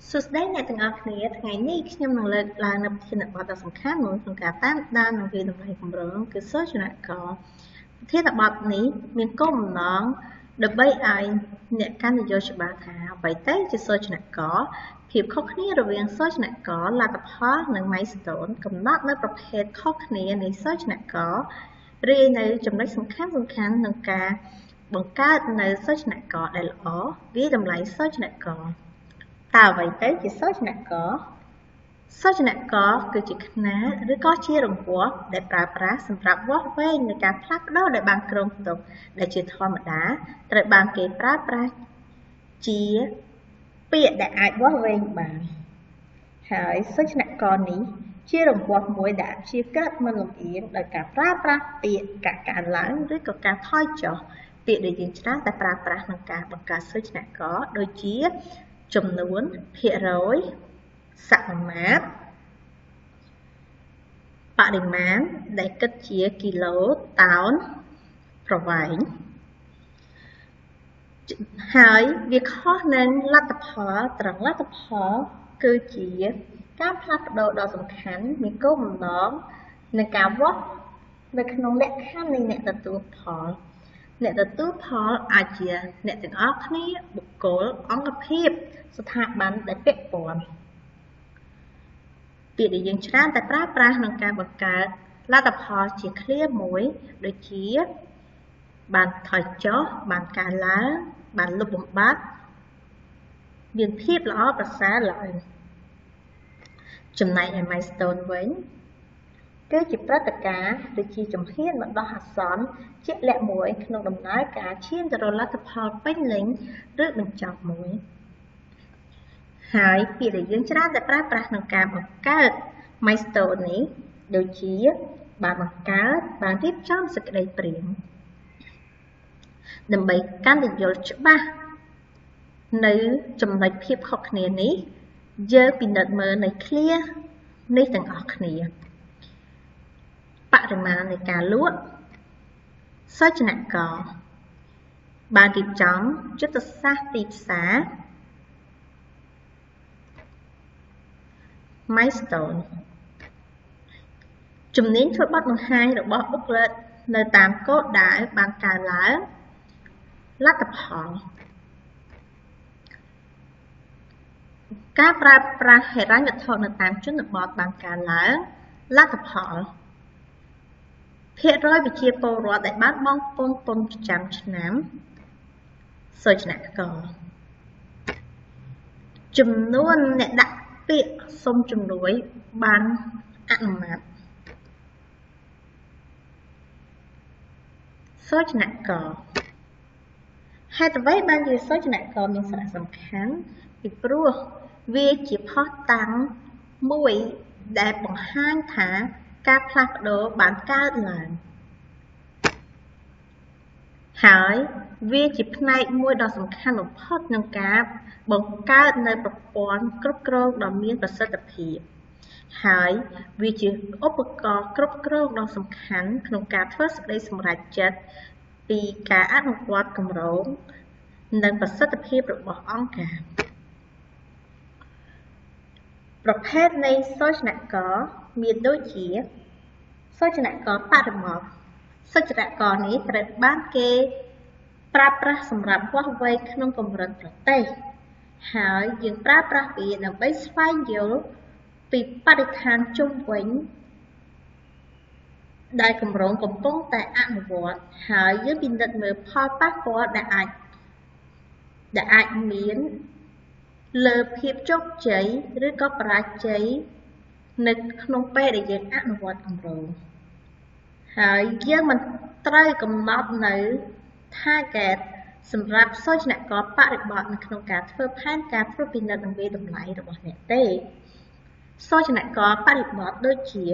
សួស្តីអ្នកទាំងអស់គ្នាថ្ងៃនេះខ្ញុំនឹងលើកឡើងនូវប្រធានបទដ៏សំខាន់មួយក្នុងការតាមដាននិងវិតម្លៃគម្រោងគឺសូចនករប្រធានបទនេះមានគោលបំណងដើម្បីឲ្យអ្នកកាន់តែយល់ច្បាស់ថាអ្វីទៅជាសូចនករភាពខុសគ្នារវាងសូចនករលទ្ធផលនិង milestone កំណត់នៅប្រភេទខុសគ្នានៃសូចនកររាយនៅចំណុចសំខាន់ក្នុងការបង្កើតនៅសូចនករដែលល្អវាតម្លៃសូចនករតើអ្វីទៅជាសូចនករសូចនករគឺជាខ្នាតឬក៏ជារង្វាស់ដែលប្រើប្រាស់សម្រាប់វាស់វែងនៃការផ្លាស់ប្ដូរដែលបានគ្រោងទុកដែលជាធម្មតាត្រូវបានគេប្រើប្រាស់ជាពាក្យដែលអាចវាស់វែងបានហើយសូចនករនេះជារង្វាស់មួយដែលជាកើតមិនលំអៀងដោយការប្រើប្រាស់ពាក្យការកើនឡើងឬក៏ការថយចុះពាក្យដែលយើងច្រើនតែប្រើប្រាស់ក្នុងការបង្កើតសូចនករដូចជាចំនួនភាគរយសមាមាត្របរិមាណដែលគិតជាគីឡូតោនប្រវែងហើយវាខុសនឹងលទ្ធផលត្រង់លទ្ធផលគឺជាការផ្លាស់ប្ដូរដ៏សំខាន់មានគោលបំណងនៃការវាស់នៅក្នុងលក្ខខណ្ឌនៃអ្នកទទួលផលអ្នកទទួលផលអាចជាអ្នកទាំងអស់គ្នាបុគ្គលអង្គភាពស្ថាប័នដែលពាក់ព័ន្ធពាក្យដែលយើងច្រើនតែប្រើប្រាស់ក្នុងការបង្កើតលទ្ធផលជាឃ្លាមួយដូចជាបានថយចុះបានកើនឡើងបានលុបបំបាត់មានភាពល្អប្រសើរឡើងចំណែកឯ milestone វិញគឺជាព្រឹត្តិការណ៍ដូចជាជំហានបណ្ដោះអាសន្នជាក់លាក់មួយក្នុងដំណើរការឈានទៅរកលទ្ធផលពេញលេញឬបញ្ចប់មួយហើយពាក្យដែលយើងច្រើនតែប្រើប្រាស់ក្នុងការបង្កើត milestone នេះដូចជាបានបង្កើតបានរៀបចំសេចក្តីព្រាងដើម្បីកាន់តែយល់ច្បាស់នៅចំណុចភាពខុសគ្នានេះយើងពិនិត្យមើលនៅឃ្លានេះទាំងអស់គ្នាបរិមាណនៃការលក់សូចនករបានរៀបចំយុទ្ធសាស្ត្រទីផ្សារ milestone ជំនាញធ្វើបទបង្ហាញរបស់បុគ្គលិកនៅតាមគោលដៅបានកើនឡើងលទ្ធផលការប្រើប្រាស់ហិរញ្ញវត្ថុនៅតាមជនបទបានកើនឡើងលទ្ធផលភាគរយប្រជាពលរដ្ឋដែលបានបង់ពន្ធពន្ធប្រចាំឆ្នាំសូចនករចំនួនអ្នកដាក់ពាក្យសុំជំនួយបានអនុម័តសូចនករហេតុអ្វីបានជាសូចនករមានសារៈសំខាន់ពីព្រោះវាជាភស្តុតាងមួយដែលបង្ហាញថាការផ្លាស់ប្ដូរបានកើតឡើងហើយវាជាផ្នែកមួយដ៏សំខាន់បំផុតក្នុងការបង្កើតនៅប្រព័ន្ធគ្រប់គ្រងដ៏មានប្រសិទ្ធភាពហើយវាជាឧបករណ៍គ្រប់គ្រងដ៏សំខាន់ក្នុងការធ្វើសេចក្តីសម្រេចចិត្តពីការអនុវត្តគម្រោងនិងប្រសិទ្ធភាពរបស់អង្គការប្រភេទនៃសូចនករមានដូចជាសូចនករបរិមាណសូចនករនេះត្រូវបានគេប្រើប្រាស់សម្រាប់វាស់វែងក្នុងកម្រិតប្រទេសហើយយើងប្រើប្រាស់វាដើម្បីស្វែងយល់ពីបរិស្ថានជុំវិញដែលគម្រោងកំពុងតែអនុវត្តហើយយើងពិនិត្យមើលផលប៉ះពាល់ដែលអាចមានលើភាពជោគជ័យឬក៏បរាជ័យនៅក្នុងពេលដែលយើងអនុវត្តគម្រោងហើយយើងមិនត្រូវកំណត់នៅ target សម្រាប់សូចនករបរិបត្តិនៅក្នុងការធ្វើផែនការត្រួតពិនិត្យនិងវាយតម្លៃរបស់អ្នកទេសូចនករបរិបត្តិដូចជា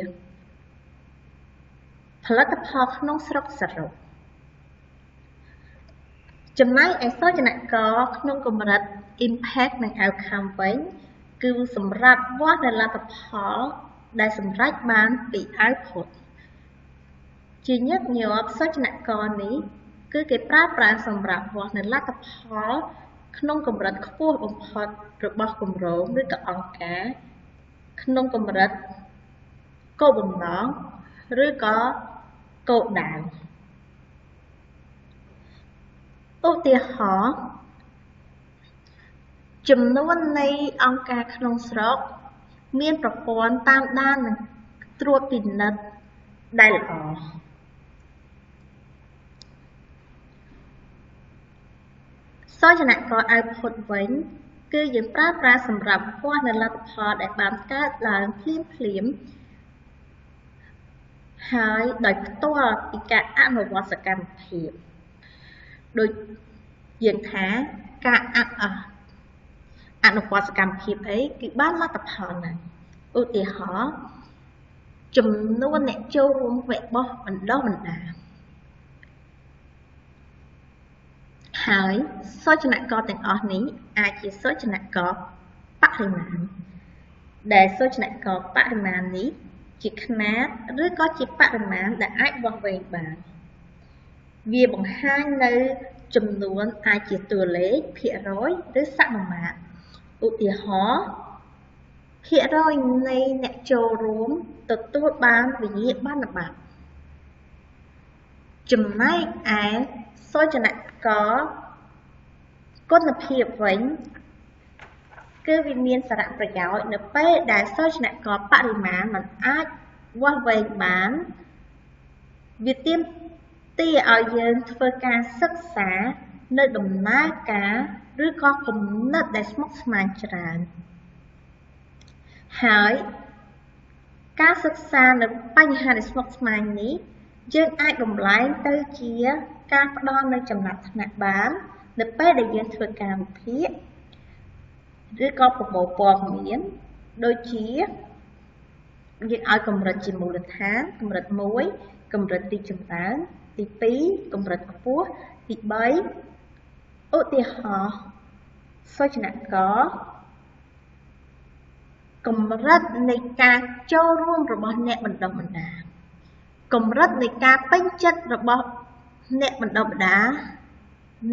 ផលិតផលក្នុងស្រុកសរុបចំណែកឯសូចនករក្នុងកម្រិត impact និង outcome វិញគឺសម្រាប់វាស់នៅលទ្ធផលដែលសម្រេចបានពី output ជាញឹកញាប់សូចនករនេះគឺគេប្រើប្រាស់សម្រាប់វាស់នៅលទ្ធផល ក្នុងកម្រិតខ្ពស់បំផុតរបស់គម្រោងឬក៏អង្គការក្នុងកម្រិតគោលបំណងឬក៏គោលដៅឧទាហរណ៍ចំនួននៃអង្គការក្នុងស្រុកមានប្រព័ន្ធតាមដាននិងត្រួតពិនិត្យដែលល្អសូចនាករ output វិញគឺយើងប្រើប្រាស់សម្រាប់វាស់នៅលទ្ធផលដែលបានកើតឡើងភ្លាមហើយដោយផ្ទាល់ពីការអនុវត្តសកម្មភាពដូចយើងថាការអនុវត្តសកម្មភាពអីគឺបានលទ្ធផលហ្នឹងឧទាហរណ៍ចំនួនអ្នកចូលរួមវគ្គបណ្ដុះបណ្ដាលហើយសូចនាករទាំងអស់នេះអាចជាសូចនាករបរិមាណដែលសូចនាករបរិមាណនេះជាຂະឬក៏ជាបរិមាណដែលអាចវាស់វែងបានវាបង្ហាញនៅចំនួនអាចជាតួលេខភាគរយឬសមាមាត្រឧទាហរណ៍ភាគរយនៃអ្នកចូលរួមទទួលបានវិញ្ញាបនបត្រចំណែកឯសូចនាករគុណភាពវិញគឺវាមានសារៈប្រយោជន៍នៅពេលដែលសូចនាករបរិមាណមិនអាចវាស់វែងបានវាទាមទារឲ្យយើងធ្វើការសិក្សានៅដំណើរការឬក៏គំនិតដែលស្មុគស្មាញច្រើនហើយការសិក្សានៅបញ្ហាដែលស្មុគស្មាញនេះយើងអាចបំលែងទៅជាការផ្ដល់នៅចំណាត់ថ្នាក់បាននៅពេលដែលយើងធ្វើការវិភាគឬក៏ប្រមូលព័ត៌មានដូចជាយើងឲ្យកម្រិតជាមូលដ្ឋានកម្រិត1កម្រិតទីចម្រើនទី2កម្រិតខ្ពស់ទី3ឧទាហរណ៍សូចនាករកម្រិតនៃការចូលរួមរបស់អ្នកបណ្ដុះបណ្ដាលកម្រិតនៃការពេញចិត្តរបស់អ្នកបណ្ដុះបណ្ដាល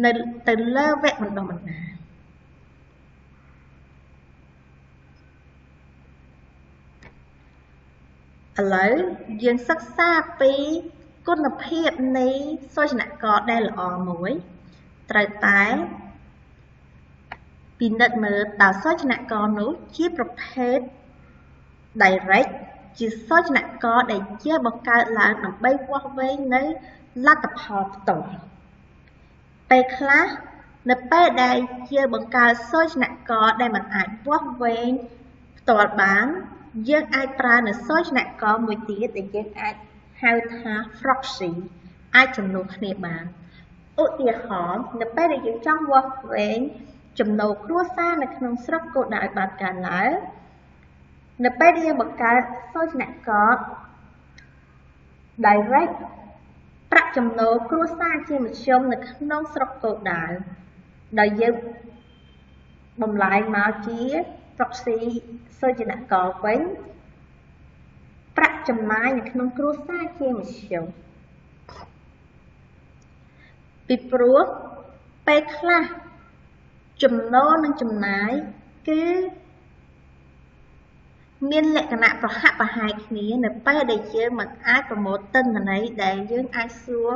នៅទៅលើវគ្គបណ្ដុះបណ្ដាលឥឡូវយើងសិក្សាពីគុណភាពនៃសូចនាករដែលល្អមួយត្រូវតែពិនិត្យមើលតើសូចនាករនោះជាប្រភេទ direct ជាសូចនាករដែលជាបង្កើតឡើងដើម្បីវាស់វែងនៅលទ្ធផលផ្ទាល់ពេលខ្លះនៅពេលដែលជាបង្កើតសូចនាករដែលមិនអាចវាស់វែងផ្ទាល់បានយើងអាចប្រើនៅសូចនាករមួយទៀតដែលយើងអាចហៅថា proxy អាចជំនួសគ្នាបានឧទាហរណ៍នៅពេលដែលយើងចង់វាស់វែងចំណូលគ្រួសារនៅក្នុងស្រុកគោលដៅឲ្យបានកើនឡើងនៅពេលដែលយើងបង្កើតសូចនាករ direct ប្រាក់ចំណូលគ្រួសារជាមធ្យមនៅក្នុងស្រុកគោលដៅដោយយើងបំលែងមកជា proxy សូចនាករវិញប្រាក់ចំណាយនៅក្នុងគ្រួសារជាមធ្យមពីព្រោះពេលខ្លះចំណូលនិងចំណាយគឺមានលក្ខណៈប្រហាក់ប្រហែលគ្នានៅពេលដែលយើងមិនអាចប្រមូលទិន្នន័យដែលយើងអាចសួរ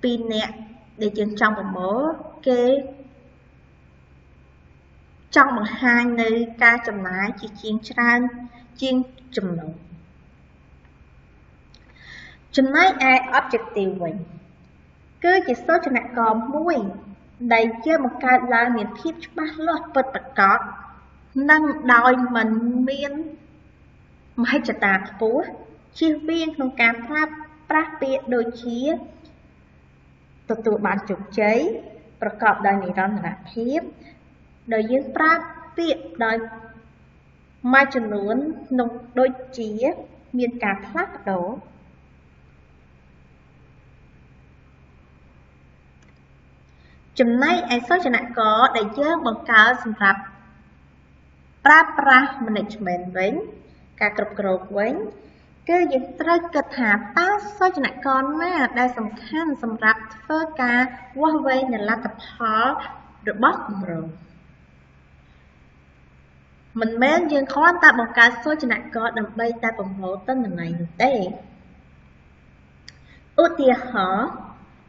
ពីអ្នកដែលយើងចង់ប្រមូលគេចង់បង្ហាញនៅការចំណាយជាជាងច្រើនជាងចំណូលចំណែកឯ objective វិញគឺជាសូចនាករមួយដែលយើងបង្កើតឡើងមានភាពច្បាស់លាស់ពិតប្រាកដនិងដោយមិនមានមហិច្ឆតាខ្ពស់ជៀសវាងក្នុងការប្រើប្រាស់ពាក្យដូចជាទទួលបានជោគជ័យប្រកបដោយនិរន្តរភាពដោយយើងប្រើពាក្យដោយមួយចំនួនក្នុងដូចជាមានការផ្លាស់ប្ដូរចំណែកឯសូចនាករដែលយើងបង្កើតសម្រាប់ប្រើប្រាស់ management វិញការគ្រប់គ្រងវិញគឺយើងត្រូវគិតថាតើសូចនាករណាដែលសំខាន់សម្រាប់ធ្វើការវាស់វែងនៅលទ្ធផលរបស់គម្រោង mình men dương khó ta bằng cá số cho nặng có đầm bay ta bằng hộ tên mình này đây ưu tiên họ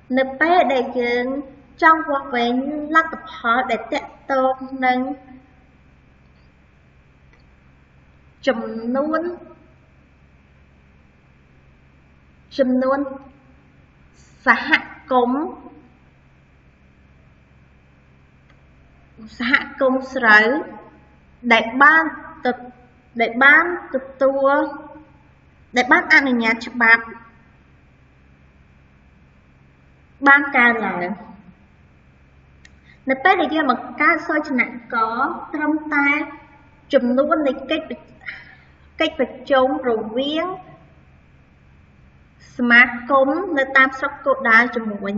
nợ bé đại dương trong qua về lắc tập họ để tệ tôn nâng chùm nuôn xã cống sở đại ban tự tua đại ban ăn nhà cho bạc ban ca là nè bé để cho một ca soi cho nặng có trong ta chùm nuôn này cách vật chống rồi viếng smart cống nơi tam sóc cột đá cho một người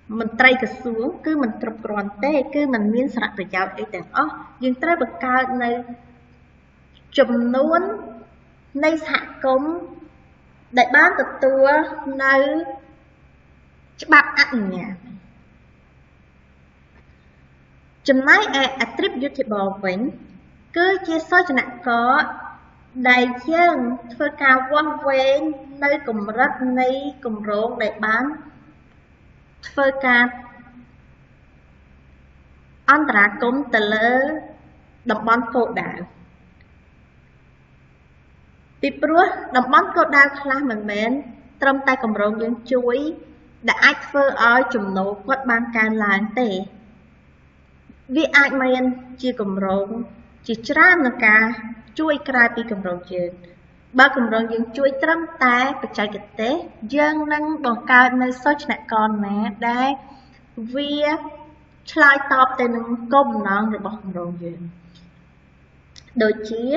mình trai cái xuống cứ mình trục còn tê cứ mình miếng sạch rồi chào ấy tưởng nhưng trai bậc cao nơi chùm nuôn nơi xạ cống đại bán tự tua nơi bạc ăn nhà chùm này attributable vĩnh cứ chia soi cho nặng có đại dương thưa cao quang về nơi cùng rất nơi cùng rộn đại bán thưa cao anh ta cũng từ lỡ đập bón cổ đạo vì đập bón cổ đạo là mình mến trong tay cùng rộn những chuối đã ách phơ ở chùm nổ quất ban can làng tệ vì ai men chỉ cùng rộn chỉ trám là cả chuối cài bị cầm rong chừng ba cầm rong những chuối trâm tai bạch trái kinh tế dân năng bằng cao nơi soi nè con mẹ đây vì slide top tên công năng rồi bằng rong chừng đôi chí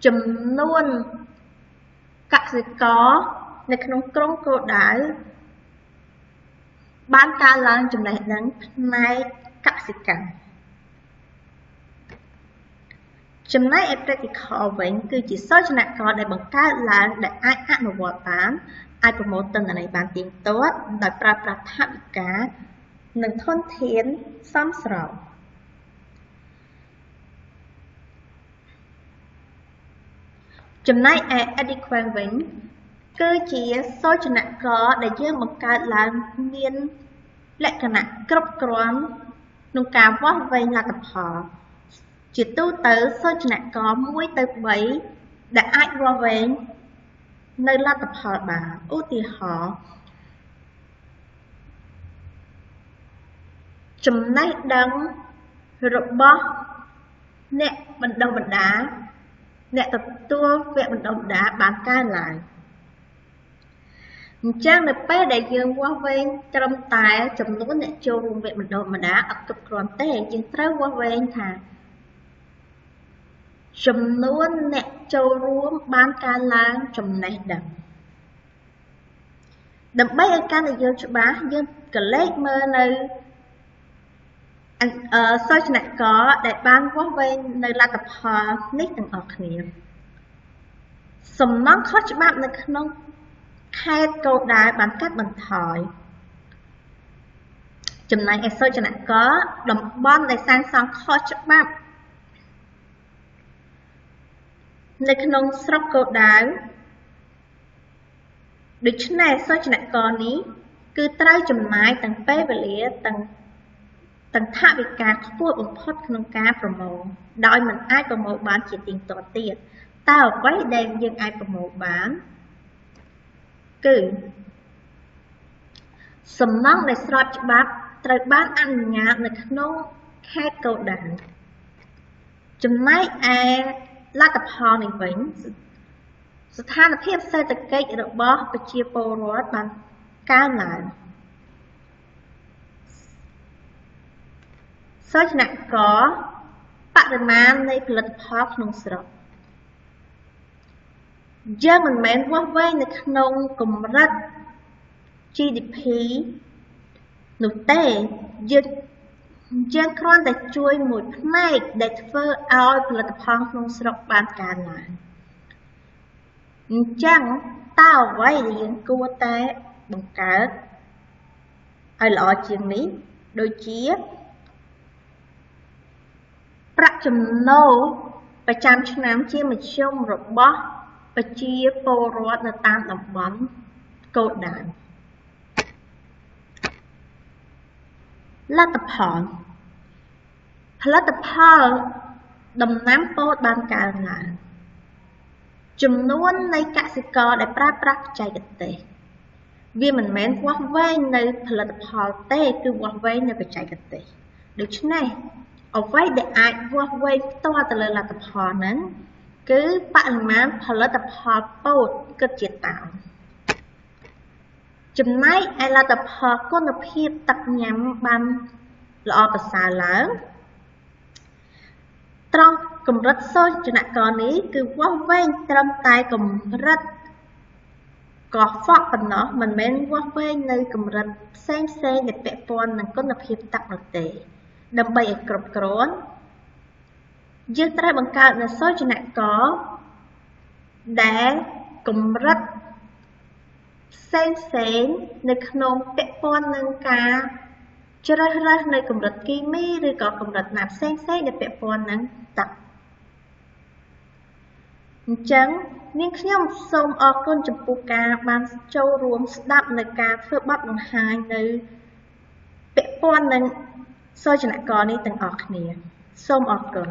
chùm luôn các gì cóในขนมกรงโกได้บ้านการล้างจำแนกนั้นในกสิกรรมจำนายเปรติคอเวงคือจิตโซชนะกอได้บังการล้างได้อนุวัตานไอโปรโมตันในบานเตียงโต๊ะโดยปราบปรามทับกาหนึ่งท่อนเทียนซ้ำสรองจำนายอดีควงเวงคือจิตโซชนะกอได้ยื่นบังการล้างเมียนและขณะกรบกรอนนุกาว่าเวงลาตพอจิตตู้เต๋อโซชนะกอมุ้ยเต๋อใบได้ไอว่าเวงในลาตพอบาอุติหอจำนายดังรบเนี่ยบันดาบันดาเนี่ยตัดตัวเวะบันดาบันดาบางการหลายจ้างในเป้ได้ยืมว่าเวงจำตายจำนวนเนี่ยโจรเวะบันดาบันดาอักกรอนเต้จึงเท่าว่าเวงค่ะจำนวนเนี่ยโจรวมบางการล้างจำในดังดังใบการในยืมฉบับยืมกระเล็กเมื่อในโซชนะก็ได้บ้านว่าเวงในลาตพอนิดต่างออกเนี่ยสมน้องข้อฉบับในขนมแค่โกได้บางกัดบันทอยจำนายโซชนะก็ดมบอลได้สร้างสองข้อฉบับในขนมสระโกได้ดิฉันในโซชนะกรนี้คือไตรจำนายต่างเป้เวลีต่างท่าวิการพูดอุปทขนมกาประโมงโดยมันไอประโมงบ้านจิตติงต่อเตียดเต้าไว้แดงยังไอประโมงบ้านคือสมน้องในสระฉบับไตรบ้านอันงามในขนมแค่โกได้จำนายไอลาตพอในเวงสถานเพียบเศรษฐกิจระบอบประชีโปรสบางก้าวหน้าโซชนะก็ปริมาณในผลิตภัณฑ์ขนมสดเยอะมันแม้ว่าเว้ในขนมกลุ่มรัฐ GDP หนุเต้ยังครอนแต่ช่วยหมุดไม่ได้เพื่อเอาผลิตภัณฑ์ขนมสดบางการหลายจังเต้าไว้เลี้ยงกัวแต่บังเกิดไอ้หล่อเชียงนี้โดยเชี่ยประจำโน ประจำឆ្នាំជាមធ្យមរបស់ប្រជាពលរដ្ឋនៅតាមតំបន់កោដដៅលទ្ធផលផលិតផលដំណាំពោតបានកើនឡើងចំនួននៃកសិករដែលប្រើប្រាស់បច្ចេកទេសវាមិនមែនវាស់វែងនៅផលិតផលទេគឺវាស់វែងនៅបច្ចេកទេសដូច្នេះអ្វីដែលអាចវាស់វែងផ្ទាល់ទៅលើលទ្ធផលហ្នឹងគឺបរិមាណផលិតផលពោតគិតជាតោនចំណែកឯលទ្ធផលគុណភាពទឹកញ៉ាំបានល្អប្រសើរឡើងត្រង់កម្រិតសូចនករនេះគឺវាស់វែងត្រឹមតែកម្រិតកខ្វក់ប៉ុណ្ណោះមិនមែនវាស់វែងនៅកម្រិតផ្សេងដែលពាក់ព័ន្ធនឹងគុណភាពទឹកនោះទេដើម្បីឲ្យគ្រប់គ្រាន់យើងត្រូវបង្កើតនូវសូចនករដែលកម្រិតផ្សេងនៅក្នុងពាក់ព័ន្ធនឹងការជ្រើសរើសនៅកម្រិតគីមីឬក៏កម្រិតណាផ្សេងដែលពាក់ព័ន្ធនឹងទឹកអញ្ចឹងនាងខ្ញុំសូមអរគុណចំពោះការបានចូលរួមស្ដាប់នៅការធ្វើបទបង្ហាញនៅពាក់ព័ន្ធនឹងសូចនករនេះទាំងអស់គ្នាសូមអរគុណ